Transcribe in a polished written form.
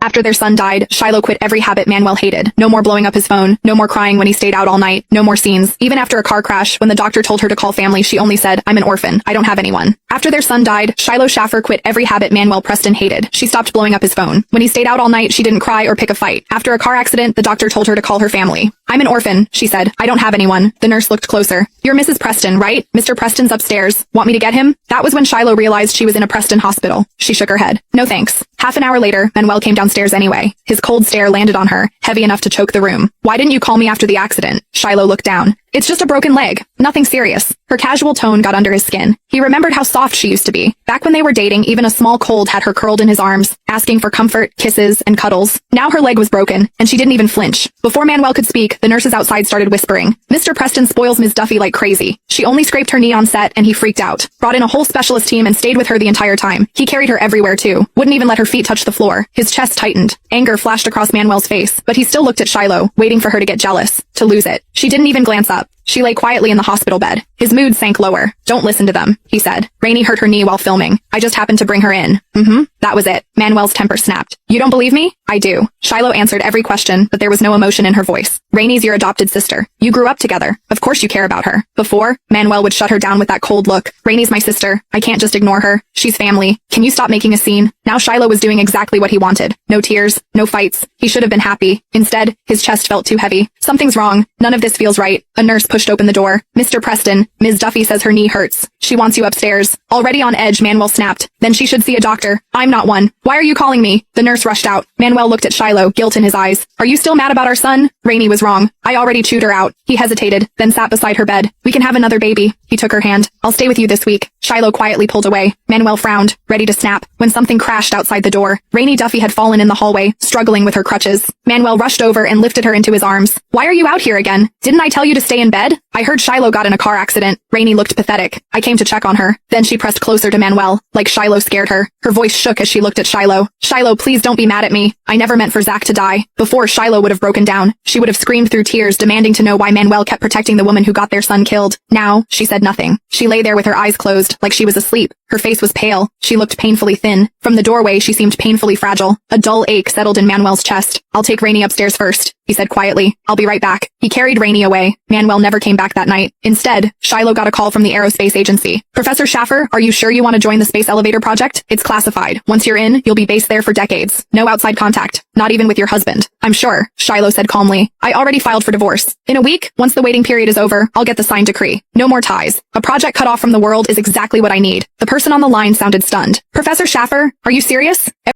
After their son died, Shiloh quit every habit Manuel hated. No more blowing up his phone, no more crying when he stayed out all night, no more scenes. Even after a car crash, when the doctor told her to call family, she only said, "I'm an orphan. I don't have anyone." After their son died, Shiloh Schaffer quit every habit Manuel Preston hated. She stopped blowing up his phone. When he stayed out all night, she didn't cry or pick a fight. After a car accident, the doctor told her to call her family. "I'm an orphan," she said. "I don't have anyone." The nurse looked closer. "You're Mrs. Preston, right? Mr. Preston's upstairs. Want me to get him?" That was when Shiloh realized she was in a Preston hospital. She shook her head. "No thanks." Half an hour later, Manuel came downstairs anyway. His cold stare landed on her, heavy enough to choke the room. "Why didn't you call me after the accident?" Shiloh looked down. "It's just a broken leg. Nothing serious." Her casual tone got under his skin. He remembered how soft she used to be. Back when they were dating, even a small cold had her curled in his arms, asking for comfort, kisses, and cuddles. Now her leg was broken, and she didn't even flinch. Before Manuel could speak, the nurses outside started whispering. "Mr. Preston spoils Ms. Duffy like crazy. She only scraped her knee on set, and he freaked out. Brought in a whole specialist team and stayed with her the entire time. He carried her everywhere too. Wouldn't even let her feet touch the floor." His chest tightened. Anger flashed across Manuel's face, but he still looked at Shiloh, waiting for her to get jealous, to lose it. She didn't even glance up. She lay quietly in the hospital bed. His mood sank lower. "Don't listen to them," he said. "Rainey hurt her knee while filming. I just happened to bring her in." That was it. Manuel's temper snapped. "You don't believe me?" "I do." Shiloh answered every question, but there was no emotion in her voice. "Rainey's your adopted sister. You grew up together. Of course you care about her." Before, Manuel would shut her down with that cold look. "Rainey's my sister. I can't just ignore her. She's family. Can you stop making a scene?" Now Shiloh was doing exactly what he wanted. No tears, no fights. He should have been happy. Instead, his chest felt too heavy. "Something's wrong. None of this feels right." A nurse pushed open the door. "Mr. Preston, Ms. Duffy says her knee hurts. She wants you upstairs." Already on edge, Manuel snapped. "Then she should see a doctor. I'm not one. Why are you calling me?" The nurse rushed out. Manuel looked at Shiloh, guilt in his eyes. "Are you still mad about our son?" Rainey was wrong. I already chewed her out. He hesitated, then sat beside her bed. "We can have another baby." He took her hand. "I'll stay with you this week." Shiloh quietly pulled away. Manuel frowned, ready to snap, when something crashed outside the door. Rainey Duffy had fallen in the hallway, struggling with her crutches. Manuel rushed over and lifted her into his arms. "Why are you out here again? Didn't I tell you to stay in bed?" "I heard Shiloh got in a car accident." Rainey looked pathetic. "I came to check on her." Then she pressed closer to Manuel, like Shiloh scared her. Her voice shook as she looked at Shiloh. "Shiloh, please don't be mad at me. I never meant for Zach to die." Before, Shiloh would have broken down. She would have screamed through tears, demanding to know why Manuel kept protecting the woman who got their son killed. Now, she said nothing. She lay there with her eyes closed, like she was asleep. Her face was pale. She looked painfully thin. From the doorway, she seemed painfully fragile. A dull ache settled in Manuel's chest. "I'll take Rainey upstairs first," he said quietly. "I'll be right back." He carried Rainey away. Manuel never came back that night. Instead, Shiloh got a call from the Aerospace Agency. "Professor Schaffer, are you sure you want to join the space elevator project? It's classified. Once you're in, you'll be based there for decades. No outside contact. Not even with your husband." "I'm sure," Shiloh said calmly. "I already filed for divorce. In a week, once the waiting period is over, I'll get the signed decree. No more ties. A project cut off from the world is exactly what I need." The person on the line sounded stunned. "Professor Schaffer, are you serious?"